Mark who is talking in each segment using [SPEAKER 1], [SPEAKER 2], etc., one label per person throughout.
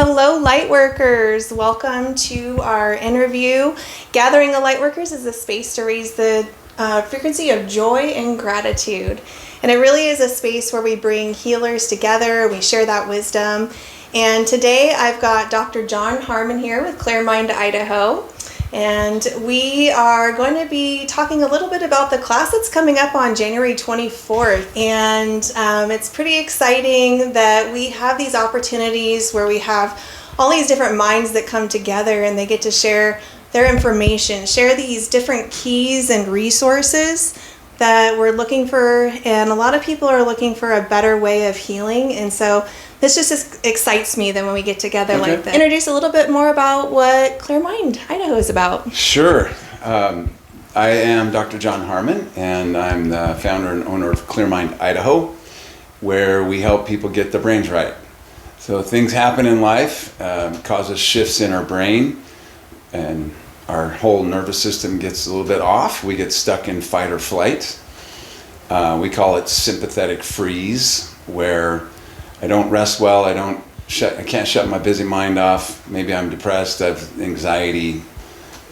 [SPEAKER 1] Hello, Lightworkers. Welcome to our interview. Gathering of Lightworkers is a space to raise the frequency of joy and gratitude. And it really is a space where we bring healers together, we share that wisdom. And today I've got Dr. Jon Harmon here with Claremind, Idaho. And we are going to be talking a little bit about the class that's coming up on January 24th. And it's pretty exciting that we have these opportunities where we have all these different minds that come together and they get to share their information, share these different keys and resources that we're looking for. And a lot of people are looking for a better way of healing. And so this just excites me then when we get together like this. Introduce a little bit more about what Claremind, Idaho is about.
[SPEAKER 2] Sure. I am Dr. Jon Harmon, and I'm the founder and owner of Claremind, Idaho, where we help people get their brains right. So things happen in life, causes shifts in our brain, and our whole nervous system gets a little bit off. We get stuck in fight or flight. We call it sympathetic freeze, where I don't rest well, I can't shut my busy mind off. Maybe I'm depressed, I have anxiety,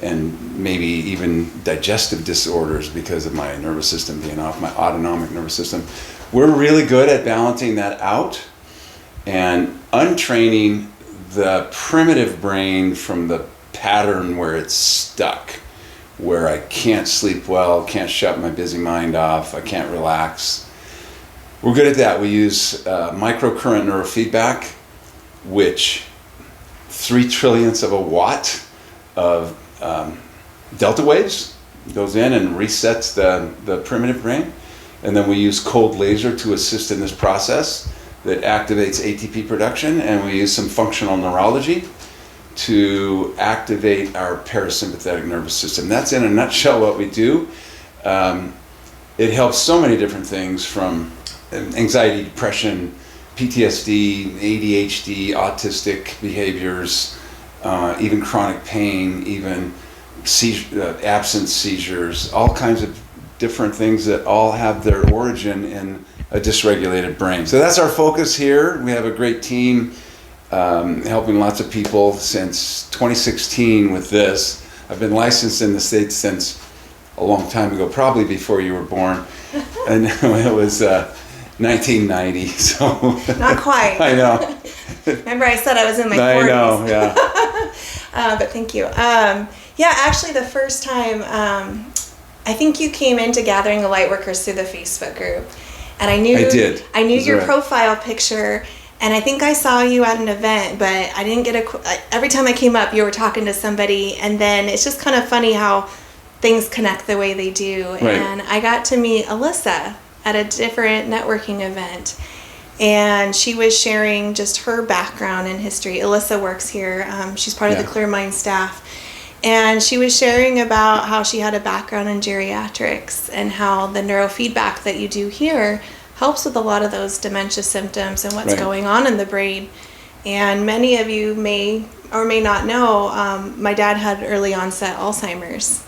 [SPEAKER 2] and maybe even digestive disorders because of my nervous system being off, my autonomic nervous system. We're really good at balancing that out and untraining the primitive brain from the pattern where it's stuck, where I can't sleep well, can't shut my busy mind off, I can't relax. We're good at that. We use microcurrent neurofeedback, which 3 trillionths of a watt of delta waves goes in and resets the primitive brain. And then we use cold laser to assist in this process that activates ATP production. And we use some functional neurology to activate our parasympathetic nervous system. That's in a nutshell what we do. It helps so many different things, from anxiety, depression, PTSD, ADHD, autistic behaviors, even chronic pain, even absence seizures, all kinds of different things that all have their origin in a dysregulated brain. So that's our focus here. We have a great team helping lots of people since 2016 with this. I've been licensed in the States since a long time ago, probably before you were born. And it was 1990, so.
[SPEAKER 1] Not quite.
[SPEAKER 2] I know.
[SPEAKER 1] Remember I said I was in my 40s.
[SPEAKER 2] I know, yeah.
[SPEAKER 1] But thank you. Yeah, actually the first time, I think you came into Gathering of Lightworkers through the Facebook group. And I knew your profile picture, and I think I saw you at an event, but I didn't get every time I came up, you were talking to somebody, and then it's just kind of funny how things connect the way they do. Right. And I got to meet Alyssa at a different networking event, and she was sharing just her background and history. Alyssa works here. She's part of the Claremind staff, and she was sharing about how she had a background in geriatrics and how the neurofeedback that you do here helps with a lot of those dementia symptoms and what's going on in the brain. And many of you may or may not know, my dad had early onset Alzheimer's.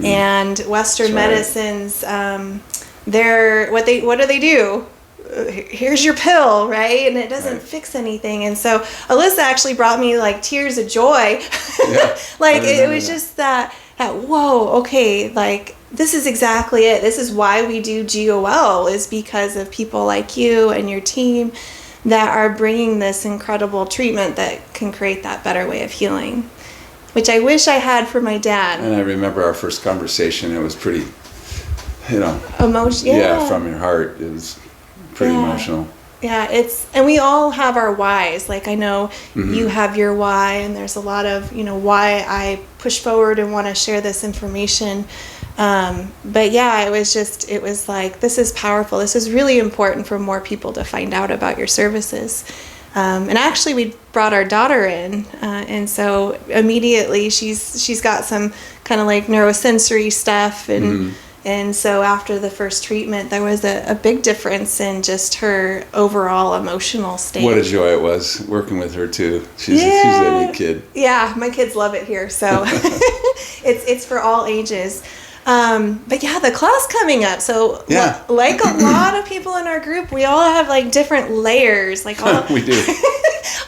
[SPEAKER 1] And Western medicines, what do they do? Here's your pill, right? And it doesn't fix anything. And so Alyssa actually brought me like tears of joy. Yeah, like it was just that whoa, okay, like this is exactly it. This is why we do GOL, is because of people like you and your team that are bringing this incredible treatment that can create that better way of healing, which I wish I had for my dad.
[SPEAKER 2] And I remember our first conversation. It was pretty,
[SPEAKER 1] emotional.
[SPEAKER 2] Yeah, from your heart. It was pretty emotional.
[SPEAKER 1] Yeah, and we all have our whys. Like I know you have your why, and there's a lot of, why I push forward and want to share this information. But yeah, it was like, this is powerful. This is really important for more people to find out about your services. And actually we brought our daughter in, and so immediately she's got some kind of like neurosensory stuff, and so after the first treatment there was a big difference in just her overall emotional state.
[SPEAKER 2] What a joy it was working with her too. She's a neat kid.
[SPEAKER 1] Yeah, my kids love it here, so it's for all ages. But yeah, the class coming up. So like a lot of people in our group, we all have like different layers, like all,
[SPEAKER 2] we do.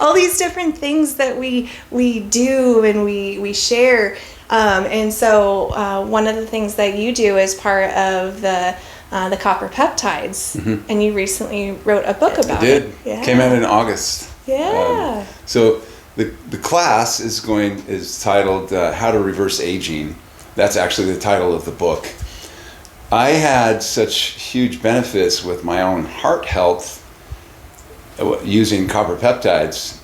[SPEAKER 1] all these different things that we do and we share. And so one of the things that you do is part of the Copper Peptides, and you recently wrote a book about it.
[SPEAKER 2] I did. Yeah. Came out in August.
[SPEAKER 1] Yeah.
[SPEAKER 2] So the class is titled How to Reverse Aging. That's actually the title of the book. I had such huge benefits with my own heart health using Copper Peptides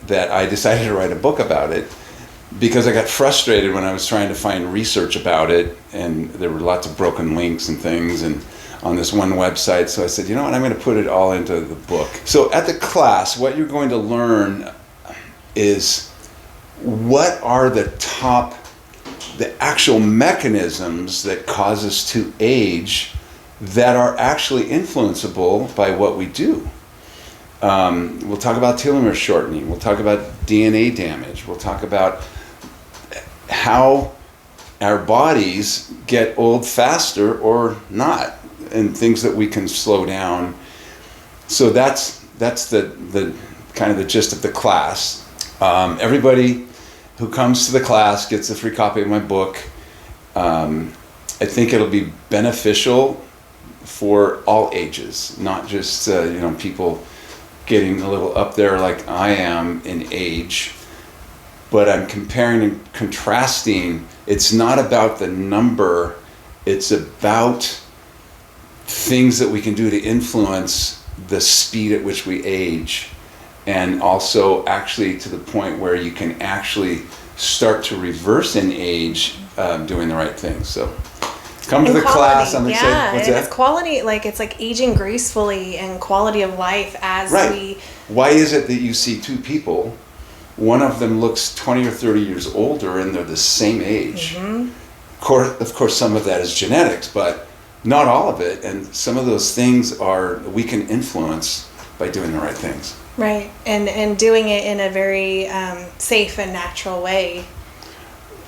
[SPEAKER 2] that I decided to write a book about it, because I got frustrated when I was trying to find research about it, and there were lots of broken links and things and on this one website. So I said, you know what, I'm going to put it all into the book. So at the class, what you're going to learn is what are the actual mechanisms that cause us to age that are actually influenceable by what we do. We'll talk about telomere shortening. We'll talk about DNA damage. We'll talk about how our bodies get old faster or not, and things that we can slow down. So that's the kind of the gist of the class. Everybody who comes to the class gets a free copy of my book. I think it'll be beneficial for all ages, not just people getting a little up there like I am in age, but I'm comparing and contrasting. It's not about the number, it's about things that we can do to influence the speed at which we age, and also actually to the point where you can actually start to reverse in age doing the right things. So come to the class. I'm excited.
[SPEAKER 1] Yeah,
[SPEAKER 2] What's
[SPEAKER 1] it's quality, like it's like aging gracefully and quality of life as we...
[SPEAKER 2] Why is it that you see two people, one of them looks 20 or 30 years older and they're the same age? Of course, some of that is genetics, but not all of it. And some of those things we can influence by doing the right things.
[SPEAKER 1] Right, and doing it in a very safe and natural way.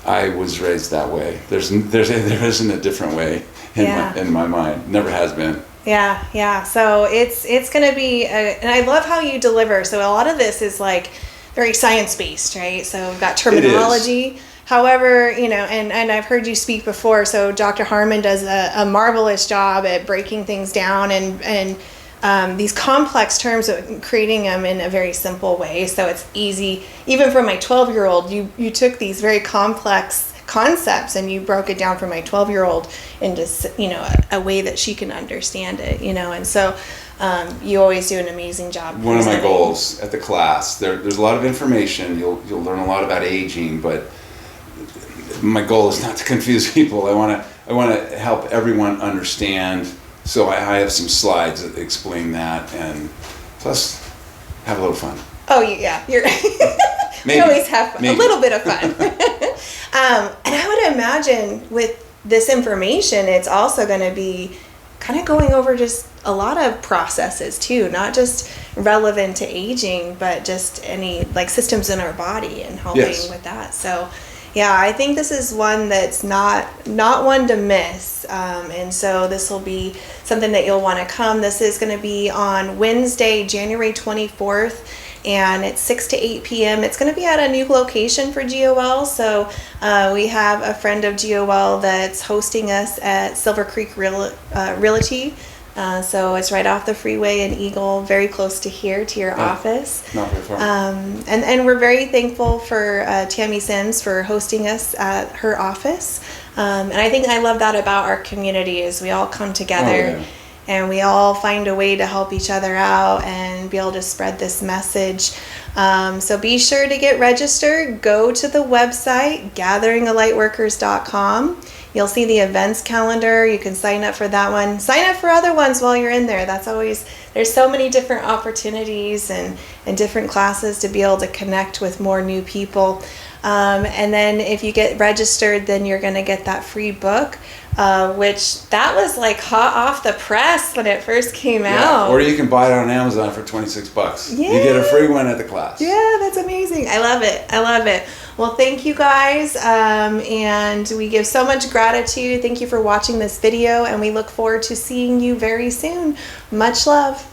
[SPEAKER 2] I was raised that way. There isn't a different way in my mind. Never has been. Yeah. So it's going to be, and I love how you deliver. So a lot of this is like very science-based, right? So we've got terminology. However, and I've heard you speak before. So Dr. Harmon does a marvelous job at breaking things down and these complex terms, creating them in a very simple way. So it's easy. Even for my 12-year-old, you took these very complex concepts and you broke it down for my 12-year-old into a way that she can understand it. And so you always do an amazing job. One of my goals at the class, there's a lot of information. You'll learn a lot about aging, but my goal is not to confuse people. I want to help everyone understand. So I have some slides that explain that, and plus have a little fun.
[SPEAKER 1] Oh yeah, we always have a little bit of fun. And I would imagine with this information, it's also going to be kind of going over just a lot of processes too, not just relevant to aging, but just any like systems in our body and helping with that. So yeah, I think this is one that's not one to miss. And so this will be something that you'll want to come. This is going to be on Wednesday, January 24th. And it's 6 to 8 p.m. It's going to be at a new location for GOL. So we have a friend of GOL that's hosting us at Silver Creek Realty. So it's right off the freeway in Eagle, very close to here, to your office.
[SPEAKER 2] Not very far.
[SPEAKER 1] And we're very thankful for Tammy Sims for hosting us at her office. And I think I love that about our community is we all come together and we all find a way to help each other out and be able to spread this message. So be sure to get registered. Go to the website, gatheringalightworkers.com. You'll see the events calendar. You can sign up for that one. Sign up for other ones while you're in there. There's so many different opportunities and different classes to be able to connect with more new people. And then if you get registered, then you're going to get that free book. which that was like hot off the press when it first came out.
[SPEAKER 2] Or you can buy it on Amazon for $26.
[SPEAKER 1] Yeah.
[SPEAKER 2] You get a free one at the class.
[SPEAKER 1] Yeah, that's amazing. I love it. I love it. Well, thank you guys, and we give so much gratitude. Thank you for watching this video, and we look forward to seeing you very soon. Much love.